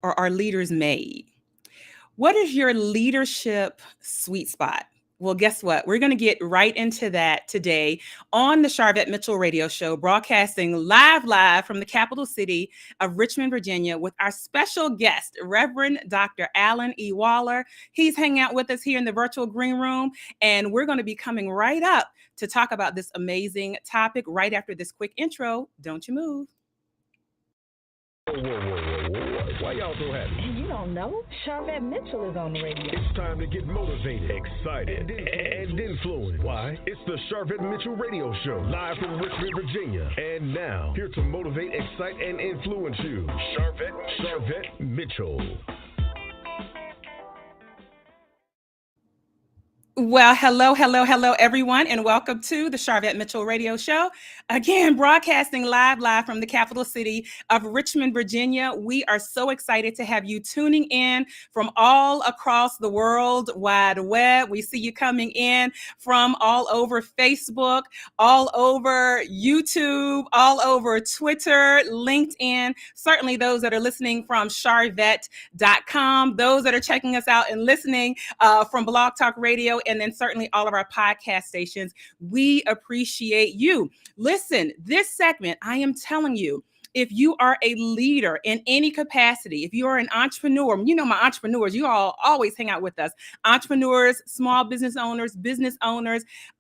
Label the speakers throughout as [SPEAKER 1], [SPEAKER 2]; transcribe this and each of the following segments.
[SPEAKER 1] or are leaders made? What is your leadership sweet spot? Well, guess what? We're going to get right into that today on the Charvette Mitchell Radio Show, broadcasting live from the capital city of Richmond, Virginia, with our special guest, Reverend Dr. Alyn E. He's hanging out with us here in the virtual green room, and we're going to be coming right up to talk about this amazing topic right after this quick intro. Don't you move.
[SPEAKER 2] Whoa. Why y'all so happy?
[SPEAKER 3] You don't know? Charvette Mitchell is on the radio.
[SPEAKER 2] It's time to get motivated, excited, and influenced. Why? It's the Charvette Mitchell Radio Show, live from Richmond, Virginia. And now, here to motivate, excite, and influence you, Charvette Mitchell.
[SPEAKER 1] Well, hello, everyone, and welcome to the Charvette Mitchell Radio Show. Again, broadcasting live from the capital city of Richmond, Virginia. We are so excited to have you tuning in from all across the world wide web. We see you coming in from all over Facebook, all over YouTube, all over Twitter, LinkedIn, certainly those that are listening from charvette.com, those that are checking us out and listening from Blog Talk Radio, and then certainly all of our podcast stations. We appreciate you. Listen, this segment, I am telling you, if you are a leader in any capacity, if you are an entrepreneur, you know my entrepreneurs, you all always hang out with us. Entrepreneurs, small business owners,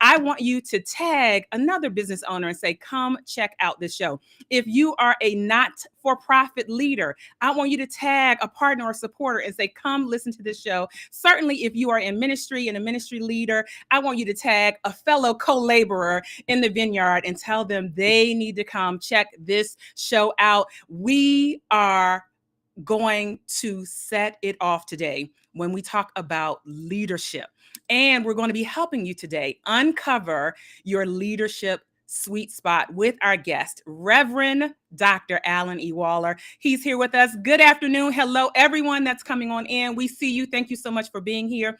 [SPEAKER 1] I want you to tag another business owner and say, come check out this show. If you are a not-for-profit leader, I want you to tag a partner or supporter and say, come listen to this show. Certainly, if you are in ministry and a ministry leader, I want you to tag a fellow co-laborer in the vineyard and tell them they need to come check this show out. We are going to set it off today when we talk about leadership. And we're going to be helping you today uncover your leadership sweet spot with our guest, Reverend Dr. Alyn E. He's here with us. Good afternoon. Hello, everyone that's coming on in. We see you. Thank you so much for being here.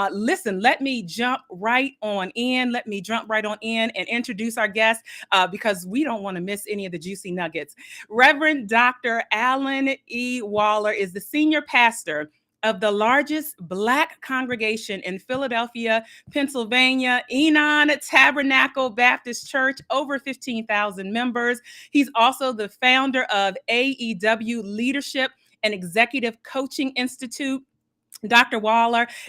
[SPEAKER 1] Listen, let me jump right on in. And introduce our guest because we don't want to miss any of the juicy nuggets. Reverend Dr. Alyn E. is the senior pastor of the largest Black congregation in Philadelphia, Pennsylvania, Enon Tabernacle Baptist Church, over 15,000 members. He's also the founder of AEW Leadership and Executive Coaching Institute. Dr.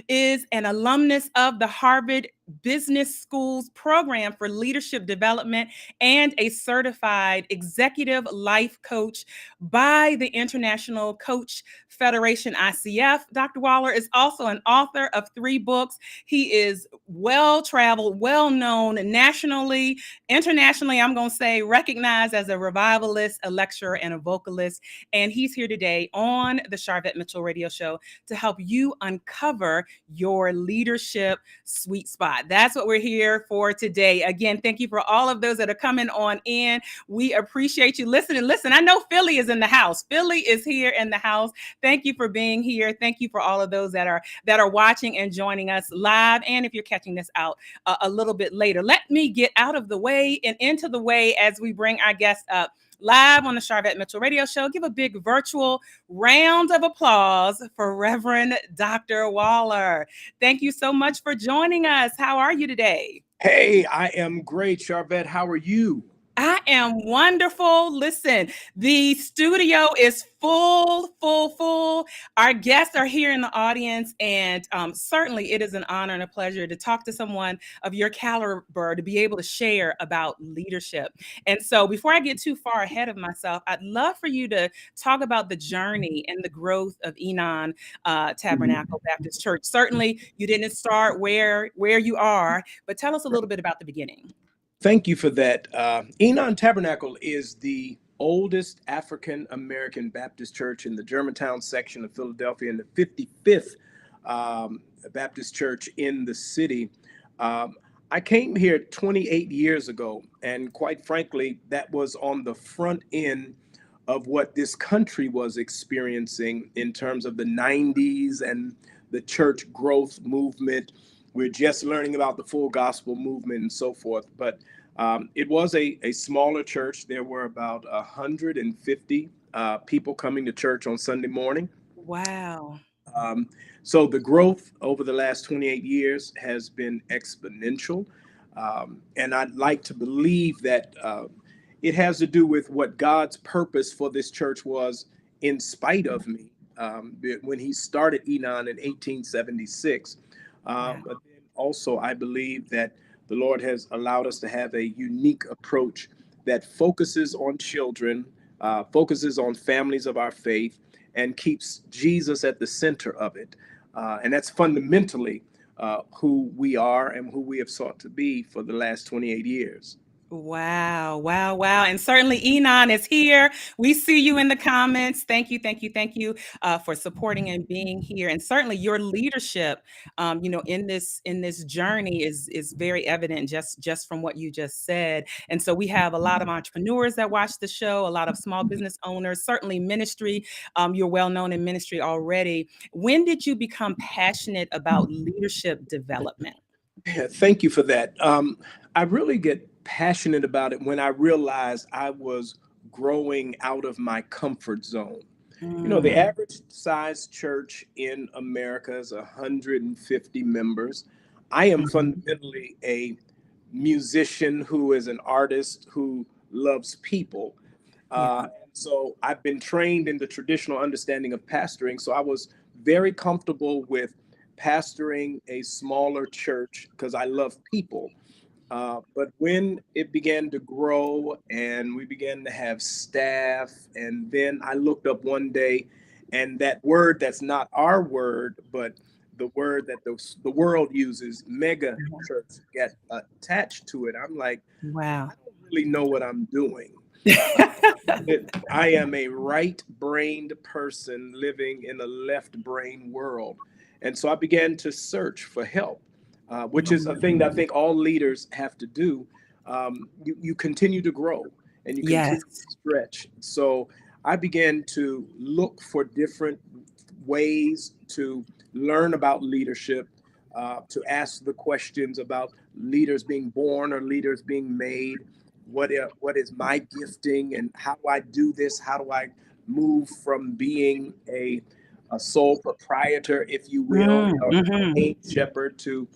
[SPEAKER 1] is an alumnus of the Harvard Business School's program for leadership development and a certified executive life coach by the International Coach Federation, ICF. Dr. is also an author of 3 books. He is well-traveled, well-known nationally, internationally, I'm going to say recognized as a revivalist, a lecturer, and a vocalist. And he's here today on the Charvette Mitchell Radio Show to help you uncover your leadership sweet spot. That's what we're here for today. Again, thank you for all of those that are coming on in. We appreciate you listening. Listen, I know Philly is in the house. Philly is here in the house. Thank you for being here. Thank you for all of those that are watching and joining us live. And if you're catching this out a little bit later, let me get out of the way and into the way as we bring our guest up live on the Charvette Mitchell Radio Show. Give a big virtual round of applause for Reverend Dr. Thank you so much for joining us. How are you today?
[SPEAKER 4] Hey, I am great, Charvette. How are you?
[SPEAKER 1] I am wonderful. Listen, the studio is full. Our guests are here in the audience, and certainly it is an honor and a pleasure to talk to someone of your caliber, to be able to share about leadership. And so before I get too far ahead of myself, I'd love for you to talk about the journey and the growth of Enon Tabernacle Baptist Church. Certainly you didn't start where you are, but tell us a little bit about the beginning.
[SPEAKER 4] Thank you for that. Enon Tabernacle is the oldest African-American Baptist church in the Germantown section of Philadelphia and the 55th Baptist church in the city. I came here 28 years ago, and quite frankly, that was on the front end of what this country was experiencing in terms of the 90s and the church growth movement. We're just learning about the full gospel movement and so forth. But it was a smaller church. There were about 150 people coming to church on Sunday morning.
[SPEAKER 1] Wow.
[SPEAKER 4] Um, so the growth over the last 28 years has been exponential. And I'd like to believe that it has to do with what God's purpose for this church was in spite of me when he started Enon in 1876.
[SPEAKER 1] Wow.
[SPEAKER 4] But then also, I believe that the Lord has allowed us to have a unique approach that focuses on children, focuses on families of our faith, and keeps Jesus at the center of it. And that's fundamentally who we are and who we have sought to be for the last 28 years.
[SPEAKER 1] Wow, wow, wow. And certainly Enon is here. We see you in the comments. Thank you, thank you, thank you for supporting and being here. And certainly your leadership, in this journey is very evident just from what you just said. And so we have a lot of entrepreneurs that watch the show, a lot of small business owners, certainly ministry. You're well known in ministry already. When did you become passionate about leadership development?
[SPEAKER 4] Yeah, thank you for that. I really get passionate about it when I realized I was growing out of my comfort zone. You know, the
[SPEAKER 1] Mm,
[SPEAKER 4] average size church in America is 150 members. I am
[SPEAKER 1] mhm.
[SPEAKER 4] fundamentally a musician who is an artist who loves people.
[SPEAKER 1] Yeah.
[SPEAKER 4] So I've been trained in the traditional understanding of pastoring. So I was very comfortable with pastoring a smaller church because I love people. But when it began to grow and we began to have staff, and then I looked up one day and that word that's not our word, but the word that the world uses, mega church, got attached to it. I'm like,
[SPEAKER 1] Wow.
[SPEAKER 4] I don't really know what I'm doing. I am a right-brained person living in a left-brain world. And so I began to search for help, which is a thing that I think all leaders have to do. You continue to grow and you
[SPEAKER 1] Yes.
[SPEAKER 4] continue to stretch. So I began to look for different ways to learn about leadership, to ask the questions about leaders being born or leaders being made. What is my gifting and how do I do this? How do I move from being a sole proprietor, if you will, or
[SPEAKER 1] Mhm.
[SPEAKER 4] a shepherd to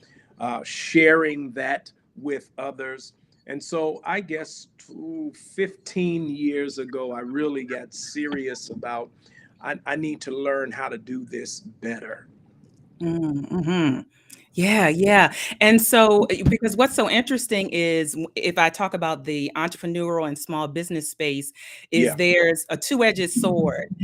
[SPEAKER 4] sharing that with others? And so I guess 15 years ago, I really got serious about I need to learn how to do this better.
[SPEAKER 1] Mhm. Yeah, yeah. And so, because what's so interesting is if I talk about the entrepreneurial and small business space, is
[SPEAKER 4] Yeah.
[SPEAKER 1] there's a two-edged sword.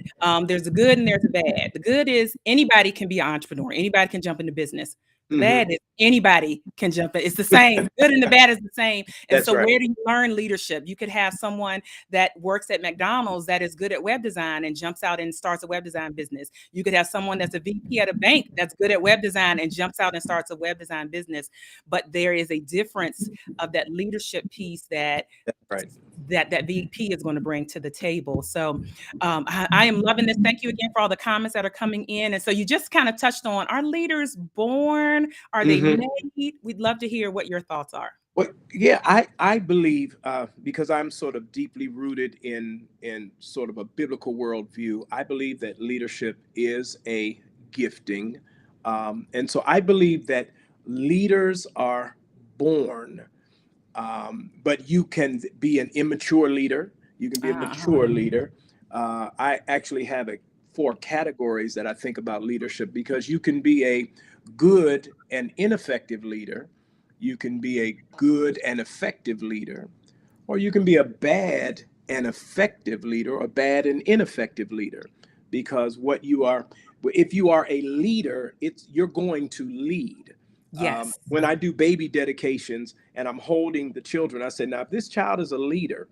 [SPEAKER 1] There's a good and there's a bad. The good is anybody can be an entrepreneur, anybody can jump into business. The
[SPEAKER 4] Hmm.
[SPEAKER 1] bad is anybody can jump in. It's the same. Good and the bad is the same. And
[SPEAKER 4] That's
[SPEAKER 1] so,
[SPEAKER 4] right.
[SPEAKER 1] where do you learn leadership? You could have someone that works at McDonald's that is good at web design and jumps out and starts a web design business. You could have someone that's a VP at a bank that's good at web design and jumps out and starts a web design business. But there is a difference of that leadership piece
[SPEAKER 4] That's right.
[SPEAKER 1] that VP is going to bring to the table. So I am loving this. Thank you again for all the comments that are coming in. And so you just kind of touched on, are leaders born? Are they
[SPEAKER 4] Hmm.
[SPEAKER 1] made? We'd love to hear what your thoughts are.
[SPEAKER 4] Well, yeah, I believe because I'm sort of deeply rooted in sort of a biblical worldview. I believe that leadership is a gifting, and so I believe that leaders are born, but you can be an immature leader. You can be a
[SPEAKER 1] Uh-huh.
[SPEAKER 4] mature leader. I actually have four categories that I think about leadership because you can be a good and ineffective leader. You can be a good and effective leader, or you can be a bad and effective leader or bad and ineffective leader. Because if you are a leader, you're going to lead.
[SPEAKER 1] Yes.
[SPEAKER 4] When I do baby dedications and I'm holding the children, I say, now, if this child is a leader,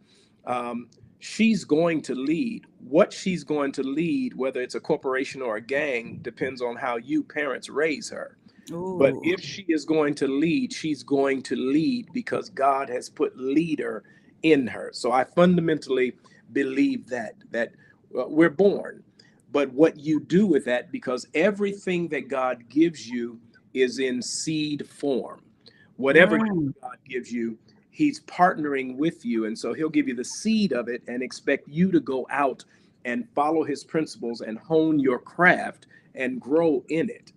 [SPEAKER 4] um, she's going to lead. What she's going to lead, whether it's a corporation or a gang, depends on how you parents raise her. But
[SPEAKER 1] Ooh.
[SPEAKER 4] if she is going to lead, she's going to lead because God has put leader in her. So I fundamentally believe that we're born, but what you do with that, because everything that God gives you is in seed form. Whatever
[SPEAKER 1] Mm.
[SPEAKER 4] God gives you, He's partnering with you, and so He'll give you the seed of it and expect you to go out and follow his principles and hone your craft and grow in it.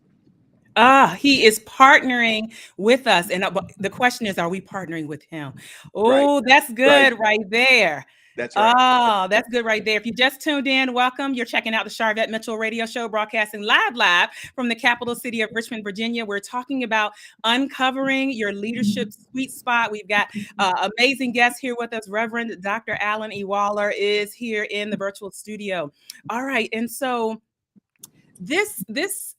[SPEAKER 1] He is partnering with us. And the question is, are we partnering with him?
[SPEAKER 4] Right.
[SPEAKER 1] Oh, that's
[SPEAKER 4] Right.
[SPEAKER 1] good right there.
[SPEAKER 4] That's right.
[SPEAKER 1] Oh, that's good right there. If you just tuned in, welcome. You're checking out the Charvette Mitchell Radio Show, broadcasting live from the capital city of Richmond, Virginia. We're talking about uncovering your leadership sweet spot. We've got amazing guests here with us. Reverend Dr. Alyn E. is here in the virtual studio. All right. And so this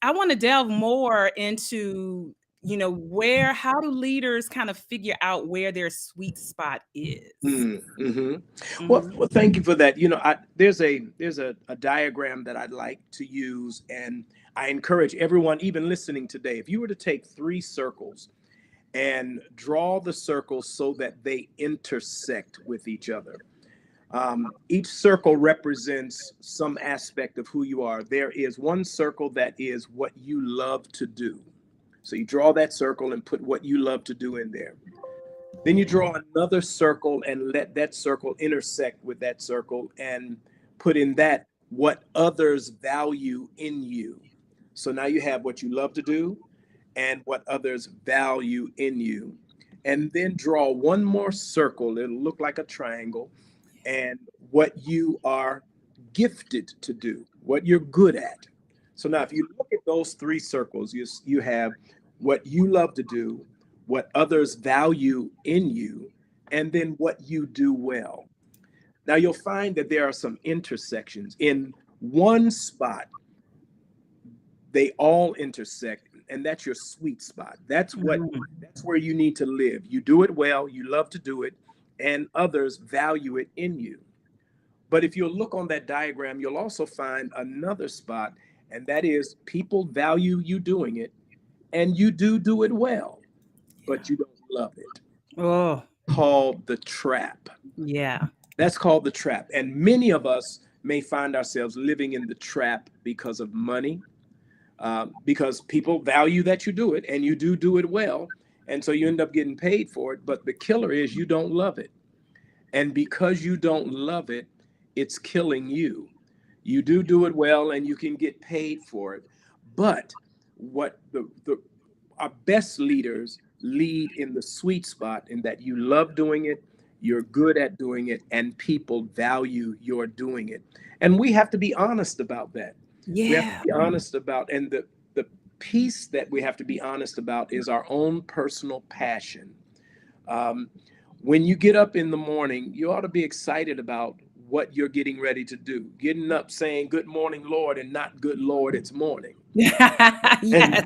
[SPEAKER 1] I want to delve more into, how do leaders kind of figure out where their sweet spot is?
[SPEAKER 4] Mm-hmm. Well, thank you for that. There's a diagram that I'd like to use, and I encourage everyone, even listening today, if you were to take 3 circles and draw the circles so that they intersect with each other. Each circle represents some aspect of who you are. There is one circle that is what you love to do. So you draw that circle and put what you love to do in there. Then you draw another circle and let that circle intersect with that circle and put in that what others value in you. So now you have what you love to do and what others value in you. And then draw one more circle. It'll look like a triangle. And what you are gifted to do, what you're good at. So now if you look at those 3 circles, you have what you love to do, what others value in you, and then what you do well. Now you'll find that there are some intersections. In one spot, they all intersect, and that's your sweet spot. That's where you need to live. You do it well, you love to do it, and others value it in you. But if you look on that diagram, you'll also find another spot, and that is people value you doing it, and you do it well, but you don't love it.
[SPEAKER 1] Oh,
[SPEAKER 4] called the trap.
[SPEAKER 1] Yeah.
[SPEAKER 4] That's called the trap. And many of us may find ourselves living in the trap because of money, because people value that you do it, and you do it well. And so you end up getting paid for it. But the killer is you don't love it. And because you don't love it, it's killing you. You do it well, and you can get paid for it. But what our best leaders lead in the sweet spot, in that you love doing it, you're good at doing it, and people value your doing it. And we have to be honest about that.
[SPEAKER 1] Yeah.
[SPEAKER 4] We have to be honest about, and the piece that we have to be honest about is our own personal passion. When you get up in the morning, you ought to be excited about what you're getting ready to do. Getting up saying, "Good morning, Lord," and not "Good Lord, it's morning."
[SPEAKER 1] Yes.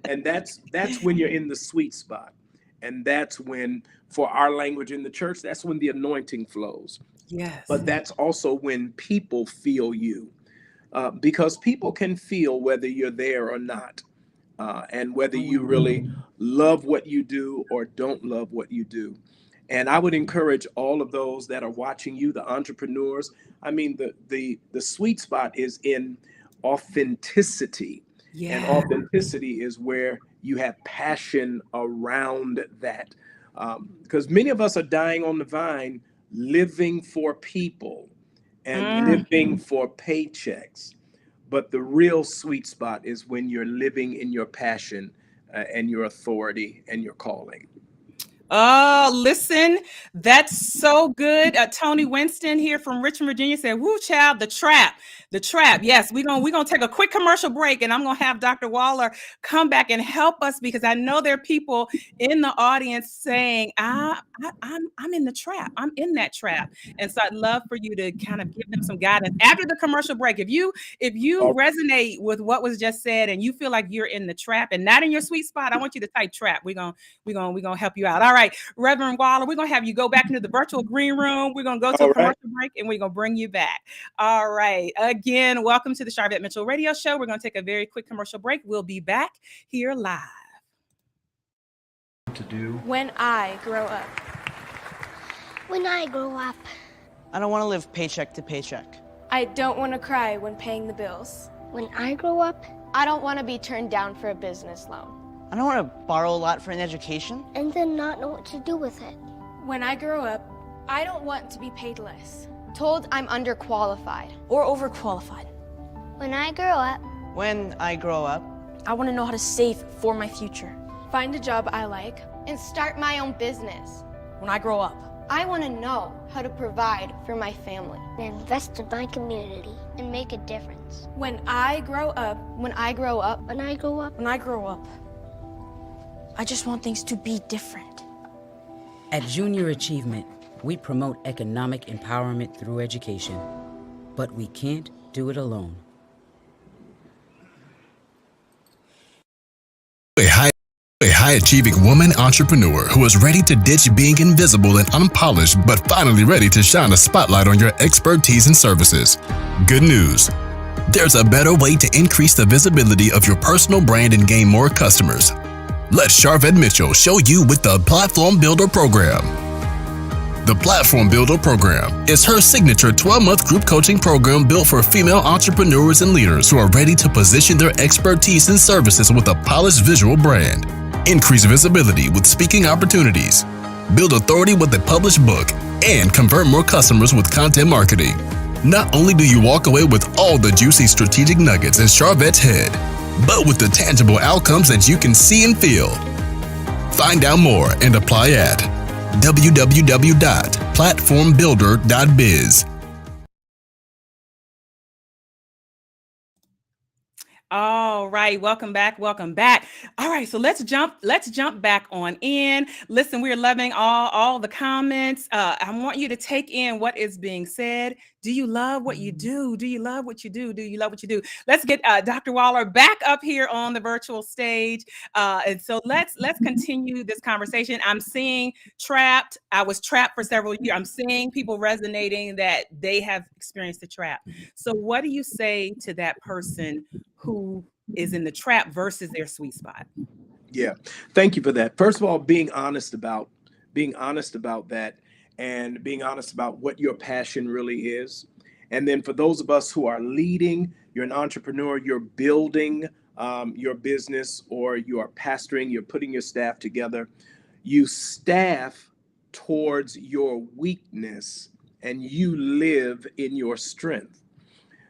[SPEAKER 4] And that's when you're in the sweet spot. And that's when, for our language in the church, that's when the anointing flows.
[SPEAKER 1] Yes.
[SPEAKER 4] But that's also when people feel you. Because people can feel whether you're there or not, and whether you really love what you do or don't love what you do. And I would encourage all of those that are watching you, the entrepreneurs. I mean, the sweet spot is in authenticity.
[SPEAKER 1] Yeah.
[SPEAKER 4] And authenticity is where you have passion around that. Because many of us are dying on the vine, living for people and living for paychecks. But the real sweet spot is when you're living in your passion and your authority and your calling.
[SPEAKER 1] Oh, listen, that's so good. Tony Winston here from Richmond, Virginia said, "Woo, child, the trap. Yes, we're gonna take a quick commercial break, and I'm gonna have Dr. Waller come back and help us, because I know there are people in the audience saying, I'm in the trap. I'm in that trap." And so I'd love for you to kind of give them some guidance after the commercial break. If you resonate with what was just said and you feel like you're in the trap and not in your sweet spot, I want you to type trap. We're gonna help you out. All right. Reverend Waller, we're going to have you go back into the virtual green room. We're going to go to a commercial break, and we're going to bring you back. All right. Again, welcome to the Charvette Mitchell Radio Show. We're going to take a very quick commercial break. We'll be back here live.
[SPEAKER 5] To do
[SPEAKER 6] when I grow up.
[SPEAKER 7] When I grow up.
[SPEAKER 8] I don't want to live paycheck to paycheck.
[SPEAKER 6] I don't want to cry when paying the bills.
[SPEAKER 7] When I grow up.
[SPEAKER 9] I don't want to be turned down for a business loan.
[SPEAKER 8] I don't want to borrow a lot for an education.
[SPEAKER 7] And then not know what to do with it.
[SPEAKER 6] When I grow up, I don't want to be paid less.
[SPEAKER 9] Told I'm underqualified.
[SPEAKER 5] Or overqualified.
[SPEAKER 7] When I grow up,
[SPEAKER 8] When I grow up,
[SPEAKER 5] I want to know how to save for my future.
[SPEAKER 6] Find a job I like.
[SPEAKER 9] And start my own business.
[SPEAKER 5] When I grow up,
[SPEAKER 9] I want to know how to provide for my family.
[SPEAKER 7] and invest in my community and make a difference.
[SPEAKER 6] When I grow up,
[SPEAKER 9] When I grow up,
[SPEAKER 7] When I grow up,
[SPEAKER 5] when I grow up, I just want things to be different.
[SPEAKER 10] At Junior Achievement, we promote economic empowerment through education, but we can't do it alone.
[SPEAKER 11] A high-achieving woman entrepreneur who is ready to ditch being invisible and unpolished, but finally ready to shine a spotlight on your expertise and services. Good news. There's a better way to increase the visibility of your personal brand and gain more customers. Let Charvette Mitchell show you with the Platform Builder Program. The Platform Builder Program is her signature 12-month group coaching program built for female entrepreneurs and leaders who are ready to position their expertise and services with a polished visual brand. Increase visibility with speaking opportunities, build authority with a published book, and convert more customers with content marketing. Not only do you walk away with all the juicy strategic nuggets in Charvette's head, but with the tangible outcomes that you can see and feel. Find out more and apply at www.platformbuilder.biz.
[SPEAKER 1] All right, welcome back. All right, so let's jump back on in. Listen, we're loving all the comments. I want you to take in what is being said. Do you love what you do? Do you love what you do? Do you love what you do? Let's get Dr. Waller back up here on the virtual stage. And so let's continue this conversation. I'm seeing trapped. I was trapped for several years. I'm seeing people resonating that they have experienced a trap. So what do you say to that person who is in the trap versus their sweet spot?
[SPEAKER 4] Yeah, thank you for that. First of all, being honest about that, and being honest about what your passion really is. And then for those of us who are leading, you're an entrepreneur, you're building your business, or you are pastoring, you're putting your staff together. You staff towards your weakness and you live in your strength.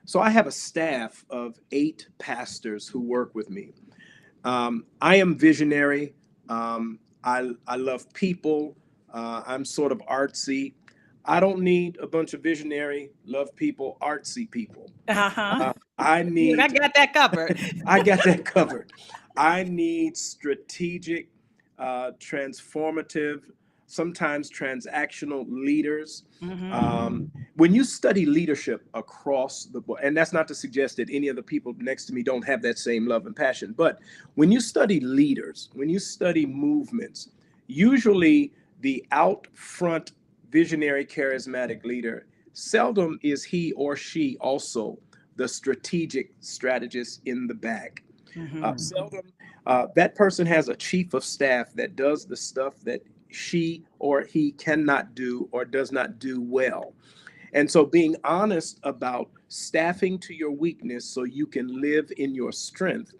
[SPEAKER 4] So I have a staff of 8 pastors who work with me. I am visionary. I love people. I'm sort of artsy. I don't need a bunch of visionary, love people, artsy people. I
[SPEAKER 1] got that covered.
[SPEAKER 4] I got that covered. I need strategic, transformative, sometimes transactional leaders. When you study leadership across the board, and that's not to suggest that any of the people next to me don't have that same love and passion, but when you study leaders, when you study movements, usually the out front visionary charismatic leader, seldom is he or she also the strategic strategist in the back. Seldom that person has a chief of staff that does the stuff that she or he cannot do or does not do well. And so being honest about staffing to your weakness so you can live in your strength,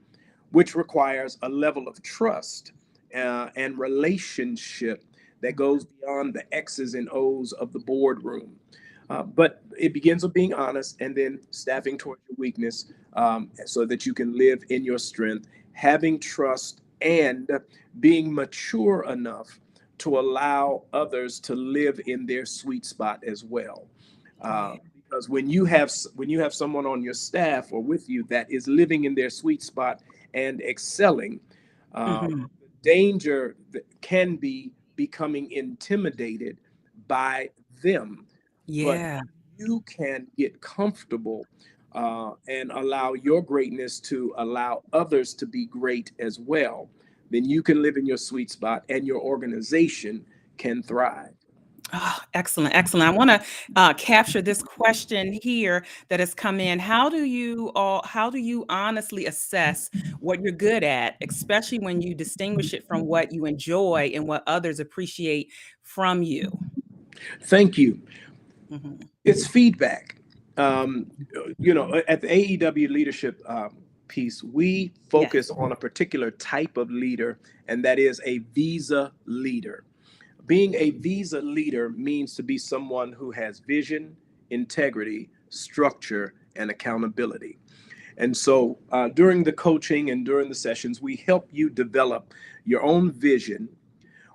[SPEAKER 4] which requires a level of trust and relationship that goes beyond the X's and O's of the boardroom. But it begins with being honest and then staffing toward your weakness so that you can live in your strength, having trust and being mature enough to allow others to live in their sweet spot as well. Because when you have someone on your staff or with you that is living in their sweet spot and excelling, the danger that can be becoming intimidated by them.
[SPEAKER 1] Yeah.
[SPEAKER 4] But you can get comfortable and allow your greatness to allow others to be great as well. Then you can live in your sweet spot and your organization can thrive.
[SPEAKER 1] Oh, excellent. I want to capture this question here that has come in. How do you honestly assess what you're good at, especially when you distinguish it from what you enjoy and what others appreciate from you?
[SPEAKER 4] Thank you. It's feedback. At the AEW leadership piece, we focus on a particular type of leader, and that is a visa leader. Being a visa leader means to be someone who has vision, integrity, structure, and accountability. And so during the coaching and during the sessions, we help you develop your own vision.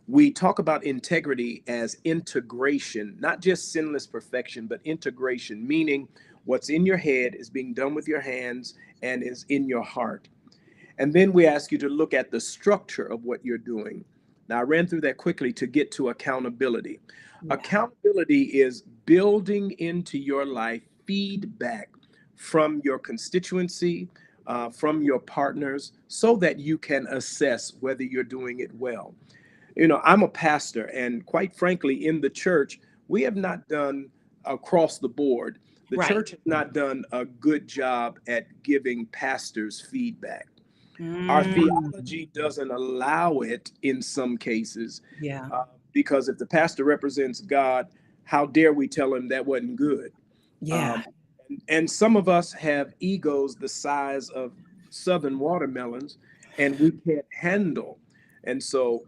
[SPEAKER 4] We talk about integrity as integration, not just sinless perfection, but integration, meaning what's in your head is being done with your hands and is in your heart. And then we ask you to look at the structure of what you're doing. Now, I ran through that quickly to get to accountability. Yeah. Accountability is building into your life feedback from your constituency, from your partners, so that you can assess whether you're doing it well. You know, I'm a pastor, and quite frankly, in the church, we have not done across the board. The church has not done a good job at giving pastors feedback. Our theology doesn't allow it in some cases.
[SPEAKER 1] Yeah.
[SPEAKER 4] Because if the pastor represents God, how dare we tell him that wasn't good?
[SPEAKER 1] Yeah.
[SPEAKER 4] And some of us have egos the size of southern watermelons, and we can't handle. And so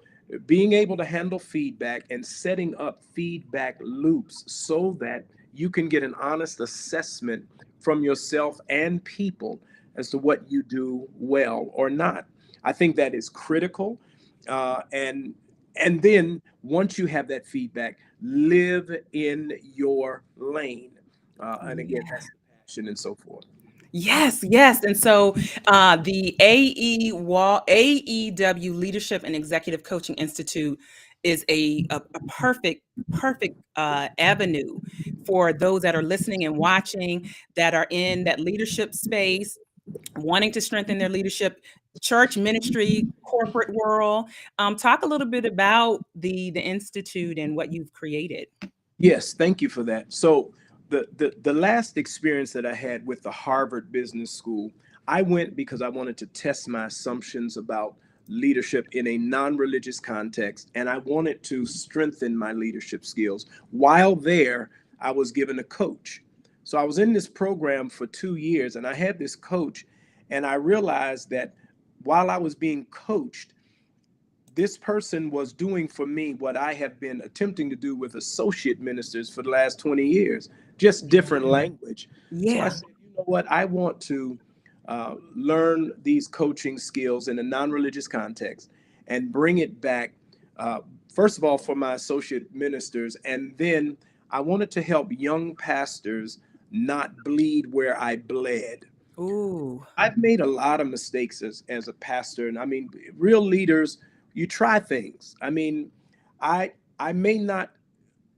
[SPEAKER 4] being able to handle feedback and setting up feedback loops so that you can get an honest assessment from yourself and people as to what you do well or not. I think that is critical. And then once you have that feedback, live in your lane. And again, that's the passion and so forth.
[SPEAKER 1] Yes, yes. And so the AEW Leadership and Executive Coaching Institute is a perfect avenue for those that are listening and watching, that are in that leadership space, wanting to strengthen their leadership, church ministry, corporate world. Talk a little bit about the Institute and what you've created.
[SPEAKER 4] Yes, thank you for that. So the last experience that I had with the Harvard Business School, I went because I wanted to test my assumptions about leadership in a non-religious context, and I wanted to strengthen my leadership skills. While there, I was given a coach. So I was in this program for 2 years, and I had this coach, and I realized that while I was being coached, this person was doing for me what I have been attempting to do with associate ministers for the last 20 years, just different language.
[SPEAKER 1] Yeah.
[SPEAKER 4] So I said, you know what, I want to learn these coaching skills in a non-religious context and bring it back, first of all, for my associate ministers. And then I wanted to help young pastors not bleed where I bled.
[SPEAKER 1] Ooh.
[SPEAKER 4] I've made a lot of mistakes as a pastor. And I mean, real leaders, you try things. I mean, I may not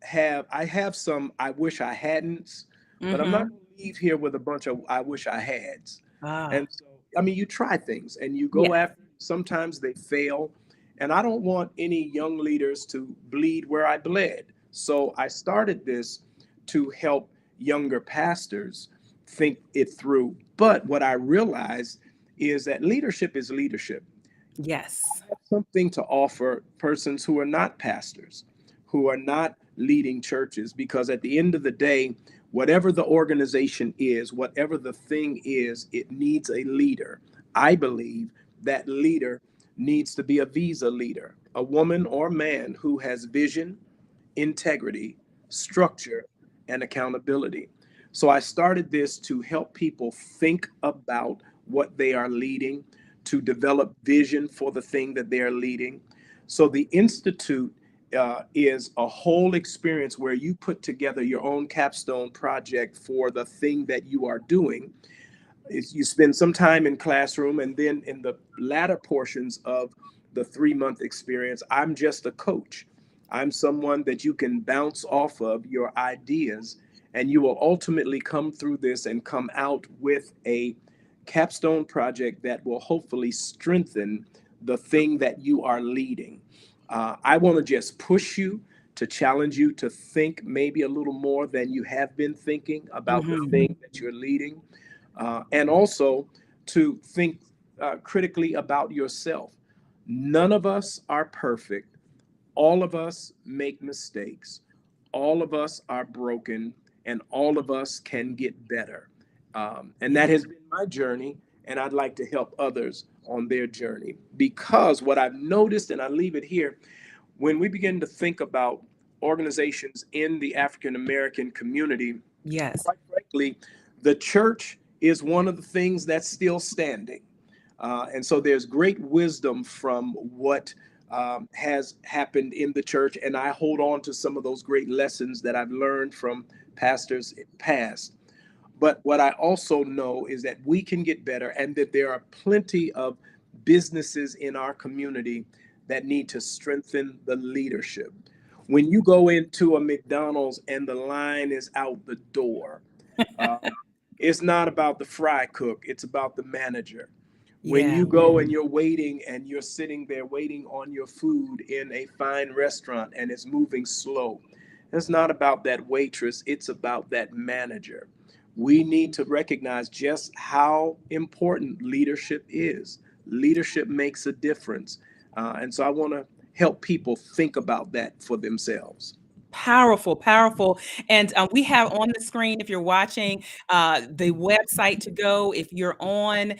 [SPEAKER 4] have, I have some I wish I hadn't, but I'm not going to leave here with a bunch of I wish I had's. And so, I mean, you try things and you go after, sometimes they fail. And I don't want any young leaders to bleed where I bled. So I started this to help younger pastors think it through. But what I realized is that leadership is leadership.
[SPEAKER 1] Yes.
[SPEAKER 4] I have something to offer persons who are not pastors, who are not leading churches, because at the end of the day, whatever the organization is, whatever the thing is, it needs a leader. I believe that leader needs to be a visa leader, a woman or man who has vision, integrity, structure, and accountability. So I started this to help people think about what they are leading, to develop vision for the thing that they are leading. So the Institute is a whole experience where you put together your own capstone project for the thing that you are doing. You spend some time in classroom, and then in the latter portions of the 3-month experience, I'm just a coach. I'm someone that you can bounce off of your ideas, and you will ultimately come through this and come out with a capstone project that will hopefully strengthen the thing that you are leading. I want to just push you, to challenge you to think maybe a little more than you have been thinking about the thing that you're leading, and also to think critically about yourself. None of us are perfect. All of us make mistakes. All of us are broken, and all of us can get better. And that has been my journey, and I'd like to help others on their journey. Because what I've noticed, and I leave it here, when we begin to think about organizations in the African American community,
[SPEAKER 1] Yes.
[SPEAKER 4] Quite frankly, the church is one of the things that's still standing. And so there's great wisdom from what has happened in the church. And I hold on to some of those great lessons that I've learned from pastors past. But what I also know is that we can get better and that there are plenty of businesses in our community that need to strengthen the leadership. When you go into a McDonald's and the line is out the door, uh, it's not about the fry cook, it's about the manager. When
[SPEAKER 1] Yeah.
[SPEAKER 4] you go and you're waiting and you're sitting there waiting on your food in a fine restaurant and it's moving slow, it's not about that waitress, it's about that manager. We need to recognize just how important leadership is. Leadership makes a difference. And so I want to help people think about that for themselves.
[SPEAKER 1] Powerful, powerful. And we have on the screen, if you're watching, the website to go. If you're on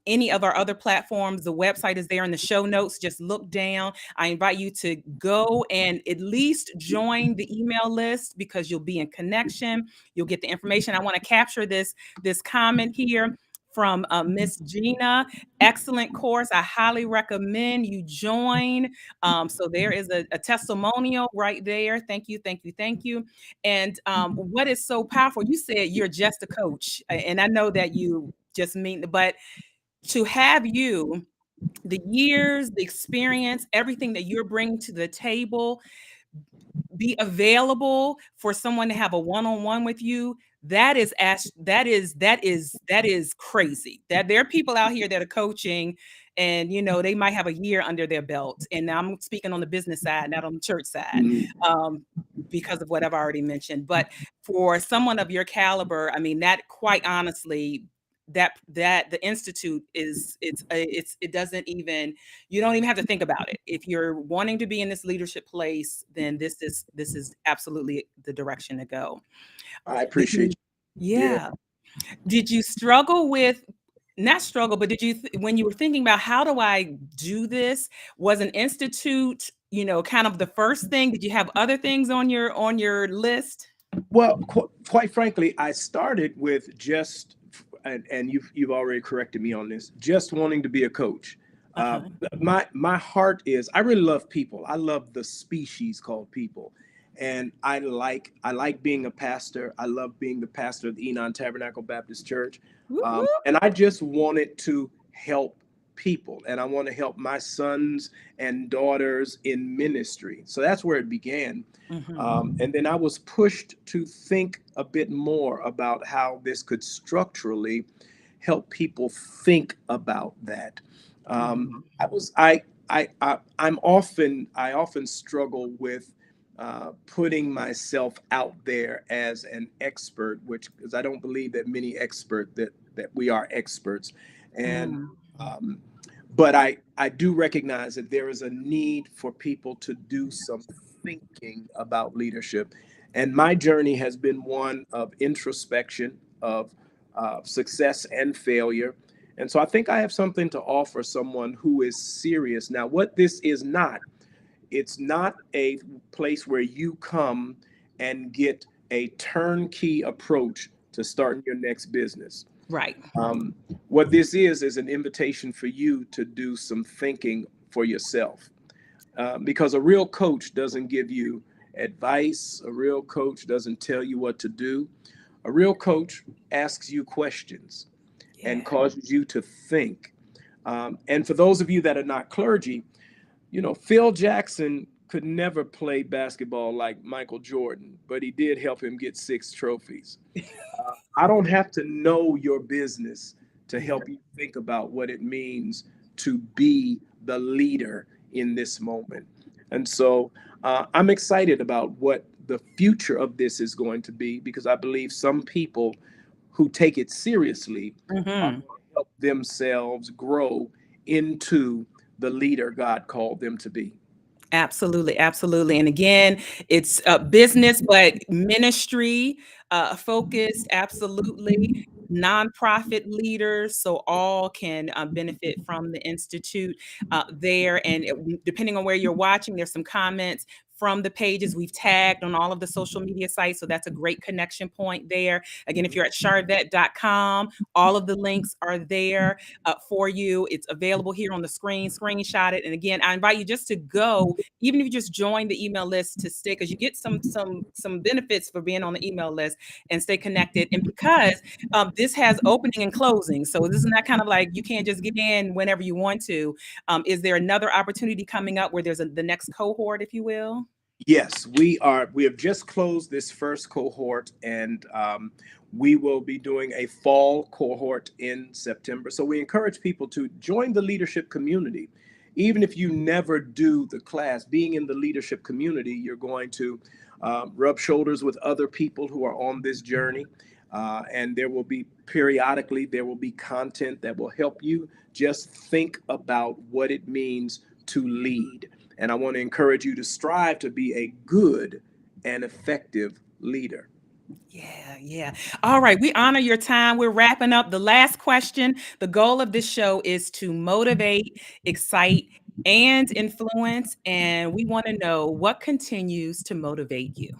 [SPEAKER 1] any of our other platforms, the website is there in the show notes. Just look down. I invite you to go and at least join the email list because you'll be in connection. You'll get the information. I want to capture this comment here from Miss Gina. Excellent course. I highly recommend you join. So there is a testimonial right there. Thank you, thank you, thank you. And what is so powerful, you said you're just a coach. And I know that you just mean, but to have you, the years, the experience, everything that you're bringing to the table, be available for someone to have a one-on-one with you, that is crazy. That there are people out here that are coaching and they might have a year under their belt. And I'm speaking on the business side, not on the church side, because of what I've already mentioned. But for someone of your caliber, I mean, that quite honestly, that the institute it doesn't even, you don't even have to think about it. If you're wanting to be in this leadership place, then this is absolutely the direction to go.
[SPEAKER 4] I appreciate you. Yeah.
[SPEAKER 1] Yeah. Did you struggle with, not struggle, but did you when you were thinking about how do I do this, was an institute, kind of the first thing? Did you have other things on your list?
[SPEAKER 4] Well, quite frankly, I started with just, and you've already corrected me on this, just wanting to be a coach. Uh,
[SPEAKER 1] Uh-huh.
[SPEAKER 4] my heart is, I really love people. I love the species called people, and I like being a pastor. I love being the pastor of the Enon Tabernacle Baptist Church,
[SPEAKER 1] Whoop, whoop.
[SPEAKER 4] and I just wanted to help people, and I want to help my sons and daughters in ministry. So that's where it began.
[SPEAKER 1] Mhm.
[SPEAKER 4] And then I was pushed to think a bit more about how this could structurally help people think about that.
[SPEAKER 1] Mhm.
[SPEAKER 4] I was I often struggle with putting myself out there as an expert, which, because I don't believe that many that we are experts, and
[SPEAKER 1] Mm.
[SPEAKER 4] um, but I do recognize that there is a need for people to do some thinking about leadership. And my journey has been one of introspection, of success and failure. And so I think I have something to offer someone who is serious. Now, what this is not, it's not a place where you come and get a turnkey approach to starting your next business.
[SPEAKER 1] Right.
[SPEAKER 4] Um, what this is an invitation for you to do some thinking for yourself. Because a real coach doesn't give you advice, a real coach doesn't tell you what to do. A real coach asks you questions and
[SPEAKER 1] Yeah.
[SPEAKER 4] causes you to think. And for those of you that are not clergy, Phil Jackson could never play basketball like Michael Jordan, but he did help him get 6 trophies. I don't have to know your business to
[SPEAKER 1] Yeah.
[SPEAKER 4] help you think about what it means to be the leader in this moment. And so I'm excited about what the future of this is going to be, because I believe some people who take it seriously are
[SPEAKER 1] Mhm.
[SPEAKER 4] going to help themselves grow into the leader God called them to be.
[SPEAKER 1] Absolutely, absolutely. And again, it's business, but ministry focused, absolutely. Nonprofit leaders, so all can benefit from the institute there. And depending on where you're watching, there's some comments. from the pages we've tagged on all of the social media sites. So that's a great connection point there. Again, if you're at charvette.com, all of the links are there for you. It's available here on the screen. Screenshot it. And again, I invite you just to go, even if you just join the email list, to stay, because you get some benefits for being on the email list and stay connected. And because this has opening and closing, so this is not kind of like you can't just get in whenever you want to. Is there another opportunity coming up where there's the next cohort, if you will?
[SPEAKER 4] Yes, we have just closed this first cohort, and we will be doing a fall cohort in September. So we encourage people to join the leadership community. Even if you never do the class, being in the leadership community, you're going to rub shoulders with other people who are on this journey. And there will be periodically, there will be content that will help you just think about what it means to lead. And I want to encourage you to strive to be a good and effective leader.
[SPEAKER 1] Yeah. All right. We honor your time. We're wrapping up. The last question. The goal of this show is to motivate, excite, and influence. And we want to know what continues to motivate you.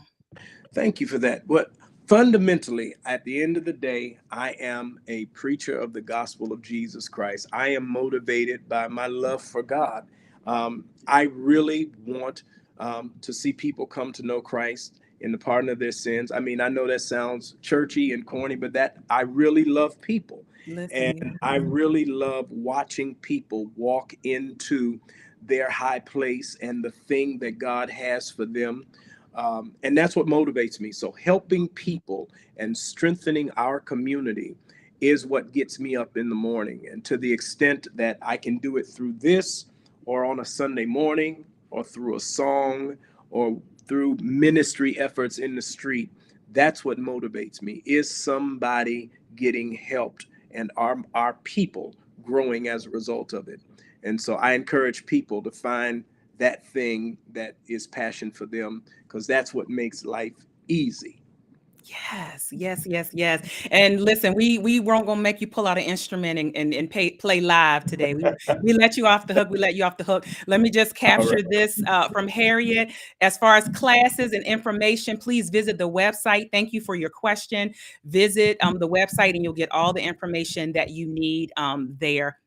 [SPEAKER 4] Thank you for that. But fundamentally, at the end of the day, I am a preacher of the gospel of Jesus Christ. I am motivated by my love for God. I really want to see people come to know Christ in the pardon of their sins. I mean, I know that sounds churchy and corny, but that I really love people. And I really love watching people walk into their high place and the thing that God has for them. And that's what motivates me. So helping people and strengthening our community is what gets me up in the morning. And to the extent that I can do it through this, or on a Sunday morning, or through a song, or through ministry efforts in the street, that's what motivates me, is somebody getting helped and our people growing as a result of it. And so I encourage people to find that thing that is passion for them, because that's what makes life easy.
[SPEAKER 1] Yes. And listen, we weren't gonna make you pull out an instrument and play live today. We let you off the hook. Let me just capture this from Harriet. As far as classes and information, please visit the website. Thank you for your question. Visit the website and you'll get all the information that you need there.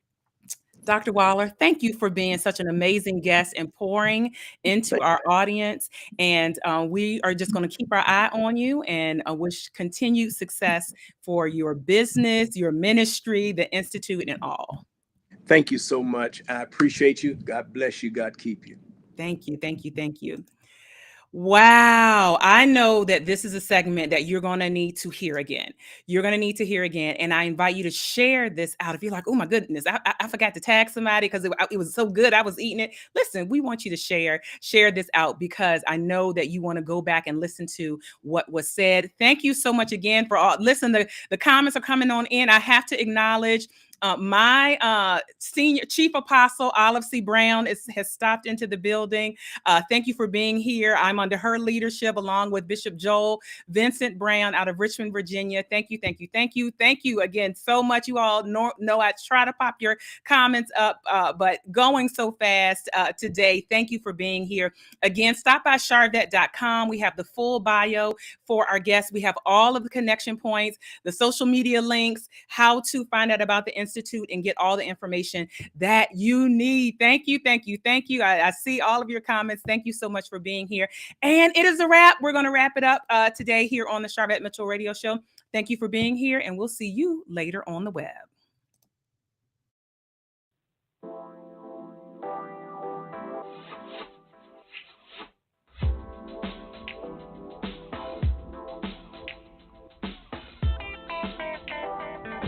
[SPEAKER 1] Dr. Waller, thank you for being such an amazing guest and pouring into our audience. And we are just going to keep our eye on you and wish continued success for your business, your ministry, the Institute, and all.
[SPEAKER 4] Thank you so much. I appreciate you. God bless you. God keep you.
[SPEAKER 1] Thank you. Wow. I know that this is a segment that you're going to need to hear again. And I invite you to share this out. If you're like, oh my goodness, I forgot to tag somebody because it was so good, I was eating it. Listen, we want you to share this out, because I know that you want to go back and listen to what was said. Thank you so much again for all. Listen, the comments are coming on in. I have to acknowledge my senior chief apostle, Olive C. Brown, has stopped into the building. Thank you for being here. I'm under her leadership, along with Bishop Joel Vincent Brown out of Richmond, Virginia. Thank you again so much. You all know I try to pop your comments up, but going so fast today. Thank you for being here. Again, stop by charvette.com. We have the full bio for our guests. We have all of the connection points, the social media links, how to find out about the Institute and get all the information that you need. Thank you. I see all of your comments. Thank you so much for being here. And it is a wrap. We're going to wrap it up today here on the Charvette Mitchell Radio Show. Thank you for being here, and we'll see you later on the web.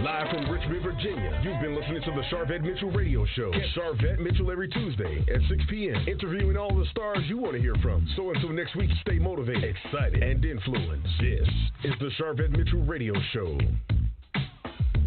[SPEAKER 2] Live from Richmond, Virginia, you've been listening to the Charvette Mitchell Radio Show. Catch Charvette Mitchell every Tuesday at 6 p.m., interviewing all the stars you want to hear from. So until next week, stay motivated, excited, and influenced. This is the Charvette Mitchell Radio Show.